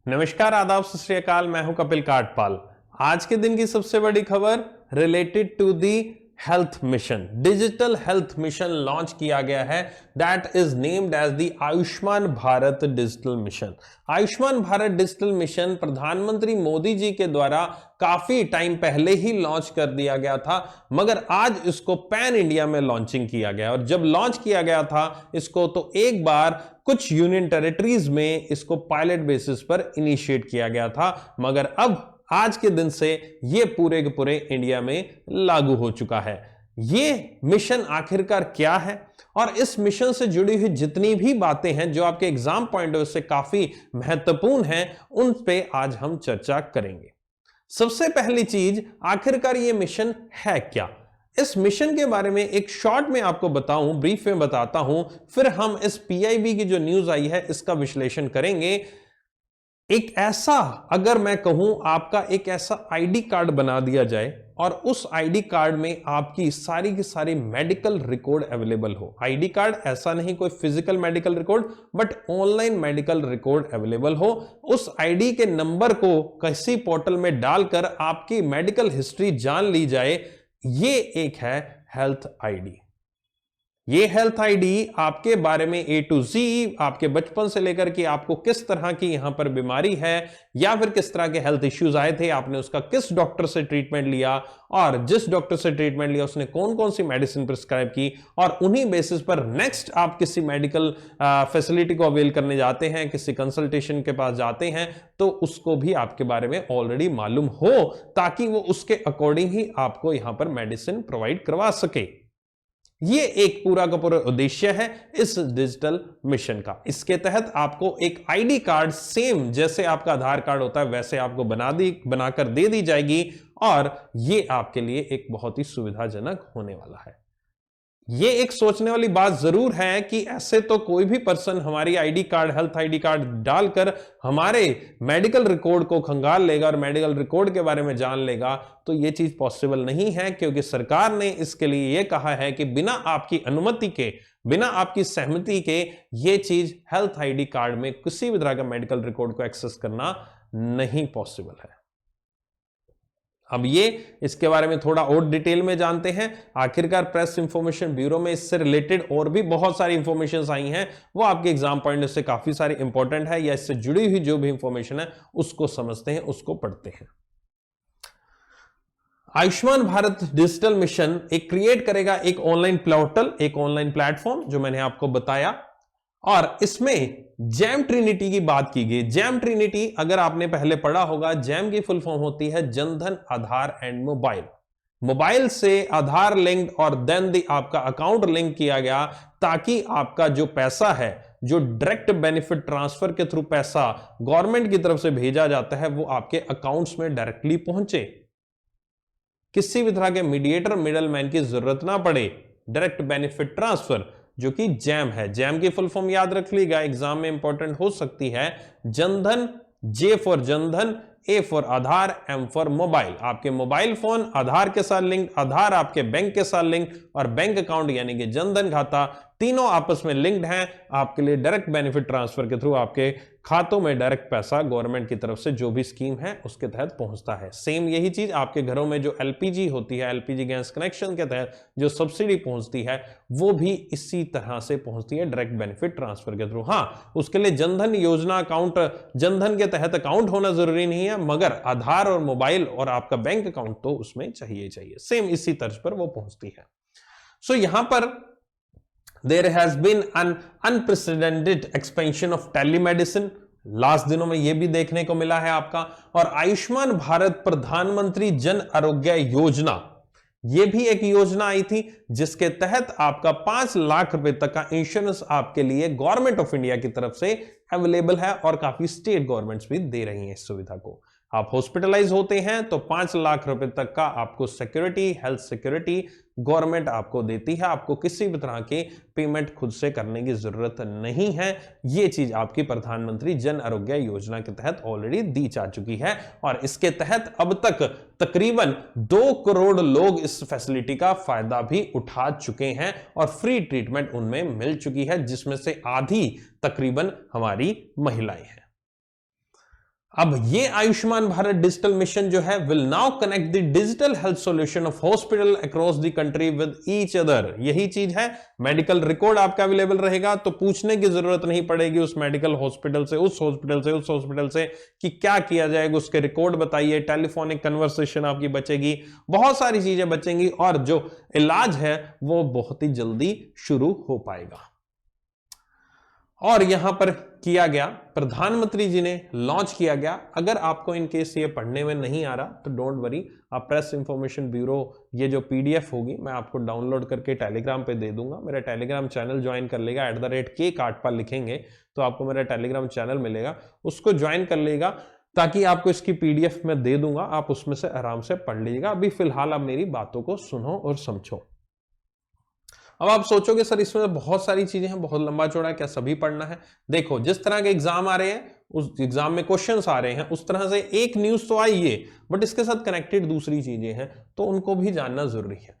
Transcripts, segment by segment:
नमस्कार, आदाब, सत श्री अकाल। मैं हूं कपिल काटपाल। आज के दिन की सबसे बड़ी खबर related to the health mission. Digital health mission launch किया गया है, that is named as the Ayushman Bharat digital mission. Ayushman Bharat digital mission प्रधानमंत्री मोदी जी के द्वारा काफी टाइम पहले ही लॉन्च कर दिया गया था, मगर आज इसको पैन इंडिया में लॉन्चिंग किया गया। और जब लॉन्च किया गया था इसको, तो एक बार कुछ यूनियन टेरिटरीज में इसको पायलट बेसिस पर इनिशिएट किया गया था, मगर अब आज के दिन से यह पूरे के पूरे इंडिया में लागू हो चुका है। यह मिशन आखिरकार क्या है और इस मिशन से जुड़ी हुई जितनी भी बातें हैं जो आपके एग्जाम पॉइंट ऑफ व्यू से काफी महत्वपूर्ण हैं, उन पे आज हम चर्चा करेंगे। सबसे पहली चीज, आखिरकार यह मिशन है क्या। इस मिशन के बारे में एक शॉर्ट में आपको बताऊं, ब्रीफ में बताता हूं, फिर हम इस पीआईबी की जो न्यूज आई है इसका विश्लेषण करेंगे। एक ऐसा, अगर मैं कहूं, आपका एक ऐसा आईडी कार्ड बना दिया जाए और उस आईडी कार्ड में आपकी सारी की सारी मेडिकल रिकॉर्ड अवेलेबल हो। आईडी कार्ड ऐसा नहीं कोई physical medical record, but online medical record available हो। उस आईडी के नंबर को किसी पोर्टल में डालकर आपकी मेडिकल हिस्ट्री जान ली जाए, ये एक है हेल्थ आईडी। ये हेल्थ आईडी आपके बारे में ए टू जी, आपके बचपन से लेकर के आपको किस तरह की यहां पर बीमारी है या फिर किस तरह के हेल्थ इश्यूज आए थे, आपने उसका किस डॉक्टर से ट्रीटमेंट लिया और जिस डॉक्टर से ट्रीटमेंट लिया उसने कौन कौन सी मेडिसिन प्रिस्क्राइब की, और उन्हीं बेसिस पर नेक्स्ट आप किसी मेडिकल फैसिलिटी को अवेल करने जाते हैं, किसी कंसल्टेशन के पास जाते हैं, तो उसको भी आपके बारे में ऑलरेडी मालूम हो, ताकि वो उसके अकॉर्डिंग ही आपको यहां पर मेडिसिन प्रोवाइड करवा सके। ये एक पूरा का पूरा उद्देश्य है इस डिजिटल मिशन का। इसके तहत आपको एक आईडी कार्ड सेम जैसे आपका आधार कार्ड होता है वैसे आपको बनाकर दे दी जाएगी, और ये आपके लिए एक बहुत ही सुविधाजनक होने वाला है। ये एक सोचने वाली बात जरूर है कि ऐसे तो कोई भी पर्सन हमारी ID card, health ID card डालकर हमारे मेडिकल रिकॉर्ड को खंगाल लेगा और मेडिकल रिकॉर्ड के बारे में जान लेगा, तो ये चीज पॉसिबल नहीं है, क्योंकि सरकार ने इसके लिए यह कहा है कि बिना आपकी अनुमति के, बिना आपकी सहमति के ये चीज हेल्थ आईडी कार्ड में किसी भी तरह का मेडिकल रिकॉर्ड को एक्सेस करना नहीं पॉसिबल है। अब ये इसके बारे में थोड़ा और डिटेल में जानते हैं। आखिरकार प्रेस इंफॉर्मेशन ब्यूरो में इससे रिलेटेड और भी बहुत सारी इंफॉर्मेशन आई हैं, वो आपके एग्जाम पॉइंट से काफी सारी इंपॉर्टेंट है, या इससे जुड़ी हुई जो भी इंफॉर्मेशन है उसको समझते हैं, उसको पढ़ते हैं। आयुष्मान भारत डिजिटल मिशन एक क्रिएट करेगा एक ऑनलाइन पोर्टल, एक ऑनलाइन प्लेटफॉर्म, जो मैंने आपको बताया, और इसमें जैम ट्रिनिटी की बात की गई। जैम ट्रिनिटी अगर आपने पहले पढ़ा होगा, जैम की फुल फॉर्म होती है जनधन, आधार एंड मोबाइल। मोबाइल से आधार लिंक और देन आपका अकाउंट लिंक किया गया, ताकि आपका जो पैसा है, जो डायरेक्ट बेनिफिट ट्रांसफर के थ्रू पैसा गवर्नमेंट की तरफ से भेजा जाता है, वो आपके अकाउंट्स में डायरेक्टली पहुंचे, किसी भी तरह के मीडिएटर, मिडलमैन की जरूरत ना पड़े। डायरेक्ट बेनिफिट ट्रांसफर, जो कि जैम है। जैम की फुल फॉर्म याद रख लीजिएगा, एग्जाम में इंपॉर्टेंट हो सकती है। Jan Dhan, J for Jan Dhan, A for Aadhaar, M for mobile. आपके मोबाइल फोन आधार के साथ लिंक, आधार आपके बैंक के साथ लिंक, और बैंक अकाउंट यानी कि जनधन खाता, तीनों आपस में लिंक्ड हैं। आपके लिए डायरेक्ट बेनिफिट ट्रांसफर के थ्रू आपके खातों में डायरेक्ट पैसा गवर्नमेंट की तरफ से जो भी स्कीम है उसके तहत पहुंचता है। सेम यही चीज आपके घरों में जो एलपीजी होती है, एलपीजी गैस कनेक्शन के तहत जो सब्सिडी पहुंचती है, वो भी इसी तरह से पहुंचती है, डायरेक्ट बेनिफिट ट्रांसफर के थ्रू। हाँ, उसके लिए जनधन योजना अकाउंट, जनधन के तहत अकाउंट होना जरूरी नहीं है, मगर आधार और मोबाइल और आपका बैंक अकाउंट तो उसमें चाहिए। सेम इसी तर्ज पर वो पहुंचती है। सो यहां पर there has been an unprecedented expansion of telemedicine। Last दिनों में यह भी देखने को मिला है आपका। और आयुष्मान भारत प्रधानमंत्री जन आरोग्य योजना, यह भी एक योजना आई थी जिसके तहत आपका 5 लाख रुपए तक का इंश्योरेंस आपके लिए गवर्नमेंट ऑफ इंडिया की तरफ से अवेलेबल है, और काफी स्टेट गवर्नमेंट्स भी दे रही हैं इस सुविधा को। आप हॉस्पिटलाइज होते हैं तो 5 लाख रुपए तक का आपको सिक्योरिटी, हेल्थ सिक्योरिटी गवर्नमेंट आपको देती है। आपको किसी भी तरह की पेमेंट खुद से करने की जरूरत नहीं है। यह चीज आपकी प्रधानमंत्री जन आरोग्य योजना के तहत ऑलरेडी दी जा चुकी है, और इसके तहत अब तक तकरीबन 2 करोड़ लोग इस फैसिलिटी का फायदा भी उठा चुके हैं, और फ्री ट्रीटमेंट उनमें मिल चुकी है, जिसमें से आधी तकरीबन हमारी महिलाएं हैं। अब ये आयुष्मान भारत डिजिटल मिशन जो है will now connect the digital health solution of hospital across the country with each other. यही चीज है, मेडिकल रिकॉर्ड आपका अवेलेबल रहेगा, तो पूछने की जरूरत नहीं पड़ेगी उस मेडिकल हॉस्पिटल से, उस हॉस्पिटल से, उस हॉस्पिटल से कि क्या किया जाएगा, उसके रिकॉर्ड बताइए, टेलीफोनिक कन्वर्सेशन आपकी बचेगी, बहुत सारी चीजें बचेंगी और जो इलाज है वो बहुत ही जल्दी शुरू हो पाएगा। और यहां पर किया गया, प्रधानमंत्री जी ने लॉन्च किया गया। अगर आपको इन केस ये पढ़ने में नहीं आ रहा तो डोंट वरी, आप प्रेस इंफॉर्मेशन ब्यूरो ये जो पीडीएफ होगी मैं आपको डाउनलोड करके टेलीग्राम पे दे दूंगा। मेरा टेलीग्राम चैनल ज्वाइन कर लेगा, @K काटपाल लिखेंगे तो आपको मेरा टेलीग्राम चैनल मिलेगा, उसको ज्वाइन कर लेगा ताकि आपको इसकी पीडीएफ में दे दूंगा, आप उसमें से आराम से पढ़ लीजिएगा। अभी फिलहाल आप मेरी बातों को सुनो और समझो। अब आप सोचोगे सर इसमें बहुत सारी चीजें हैं, बहुत लंबा चौड़ा है, क्या सभी पढ़ना है? देखो, जिस तरह के एग्जाम आ रहे हैं, उस एग्जाम में क्वेश्चंस आ रहे हैं, उस तरह से एक न्यूज तो आई है बट इसके साथ कनेक्टेड दूसरी चीजें हैं, तो उनको भी जानना जरूरी है।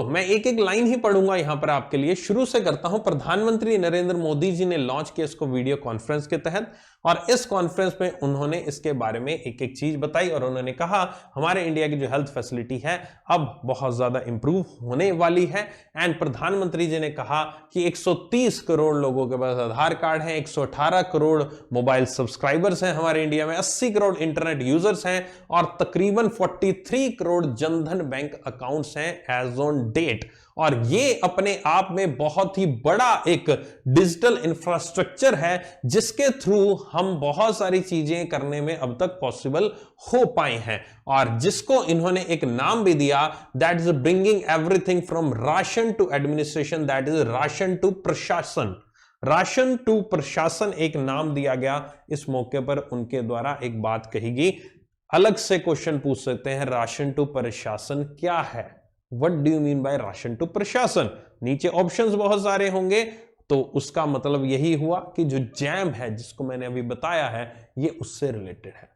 मैं एक एक लाइन ही पढ़ूंगा यहां पर आपके लिए। शुरू से करता हूं। प्रधानमंत्री नरेंद्र मोदी जी ने लॉन्च किया इसको वीडियो कॉन्फ्रेंस के तहत, और इस कॉन्फ्रेंस में उन्होंने इसके बारे में एक एक चीज बताई और उन्होंने कहा हमारे इंडिया की जो हेल्थ फैसिलिटी है अब बहुत ज्यादा इंप्रूव होने वाली है। एंड प्रधानमंत्री जी ने कहा कि 130 करोड़ लोगों के पास आधार कार्ड है, 118 करोड़ मोबाइल सब्सक्राइबर्स हैं हमारे इंडिया में, 80 करोड़ इंटरनेट यूजर्स हैं और तकरीबन 43 करोड़ जनधन बैंक अकाउंट्स हैं एज ऑन डेट। और ये अपने आप में बहुत ही बड़ा एक डिजिटल इंफ्रास्ट्रक्चर है जिसके थ्रू हम बहुत सारी चीजें करने में अब तक पॉसिबल हो पाए हैं, और जिसको इन्होंने एक नाम भी दिया, that is bringing everything from ration to administration, that is ration to prashasan. Ration to prashasan एक नाम दिया गया। इस मौके पर उनके द्वारा एक बात कही गई, अलग से क्वेश्चन पूछ सकते हैं, राशन टू प्रशासन क्या है? What do you mean by ration to prashasan? नीचे ऑप्शंस बहुत सारे होंगे, तो उसका मतलब यही हुआ कि जो जैम है जिसको मैंने अभी बताया है ये उससे रिलेटेड है।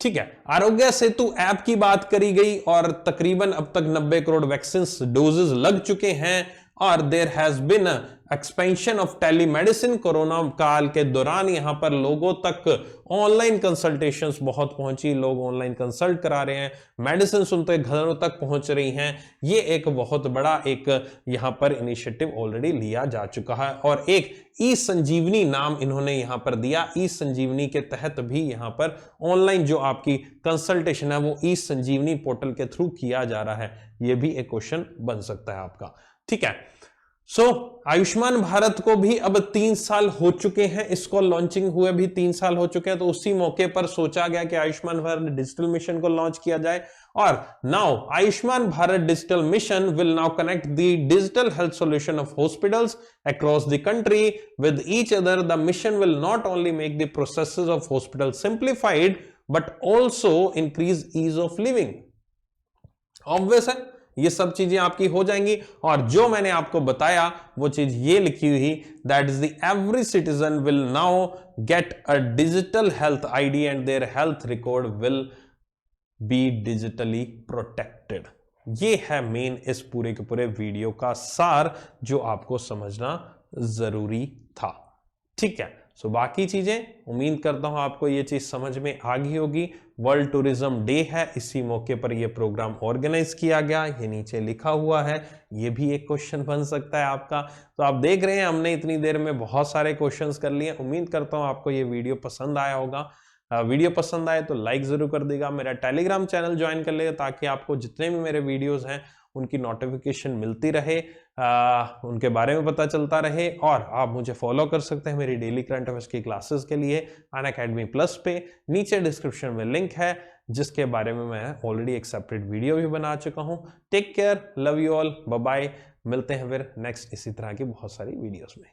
ठीक है, आरोग्य सेतु ऐप की बात करी गई और तकरीबन अब तक 90 करोड़ वैक्सीन डोजेस लग चुके हैं, और there has been expansion of telemedicine. Corona काल के दौरान यहां पर लोगों तक ऑनलाइन कंसल्टेशंस बहुत पहुंची, लोग ऑनलाइन कंसल्ट करा रहे हैं, मेडिसिन उनके घरों तक पहुंच रही हैं। ये एक बहुत बड़ा एक यहां पर इनिशिएटिव ऑलरेडी लिया जा चुका है, और एक ई संजीवनी नाम इन्होंने यहां पर दिया। ई संजीवनी के तहत भी यहां पर ऑनलाइन जो आपकी कंसल्टेशन है वो ई संजीवनी पोर्टल के थ्रू किया जा रहा है। यह भी एक क्वेश्चन बन सकता है आपका। ठीक है, आयुष्मान भारत को भी अब 3 साल हो चुके हैं, इसको लॉन्चिंग हुए भी 3 साल हो चुके हैं, तो उसी मौके पर सोचा गया कि आयुष्मान भारत डिजिटल मिशन को लॉन्च किया जाए। और now Ayushman Bharat digital mission will now connect the digital health solution of hospitals across the country with each other. The mission will not only make the processes of hospital simplified but also increase ease of living. Obvious है, ये सब चीजें आपकी हो जाएंगी, और जो मैंने आपको बताया वो चीज ये लिखी हुई, that is the every citizen will now get a digital health ID and their health record will be digitally protected. ये है मेन इस पूरे के पूरे वीडियो का सार जो आपको समझना जरूरी था। ठीक है, बाकी चीजें उम्मीद करता हूं आपको ये चीज समझ में आ गई होगी। वर्ल्ड टूरिज्म डे है, इसी मौके पर यह प्रोग्राम ऑर्गेनाइज किया गया, ये नीचे लिखा हुआ है। ये भी एक क्वेश्चन बन सकता है आपका। तो आप देख रहे हैं हमने इतनी देर में बहुत सारे क्वेश्चंस कर लिए। उम्मीद करता हूं आपको ये वीडियो पसंद आया होगा। वीडियो पसंद आए तो लाइक जरूर कर देगा, मेरा टेलीग्राम चैनल ज्वाइन कर लेगा ताकि आपको जितने भी मेरे वीडियोस हैं उनकी नोटिफिकेशन मिलती रहे, उनके बारे में पता चलता रहे। और आप मुझे फॉलो कर सकते हैं मेरी डेली करंट अफेयर्स की क्लासेस के लिए अनअकैडमी प्लस पे। नीचे डिस्क्रिप्शन में लिंक है जिसके बारे में मैं ऑलरेडी एक सेपरेट वीडियो भी बना चुका हूं। Take care, love you all, bye bye. मिलते हैं फिर नेक्स्ट इसी तरह की बहुत सारी वीडियोस में।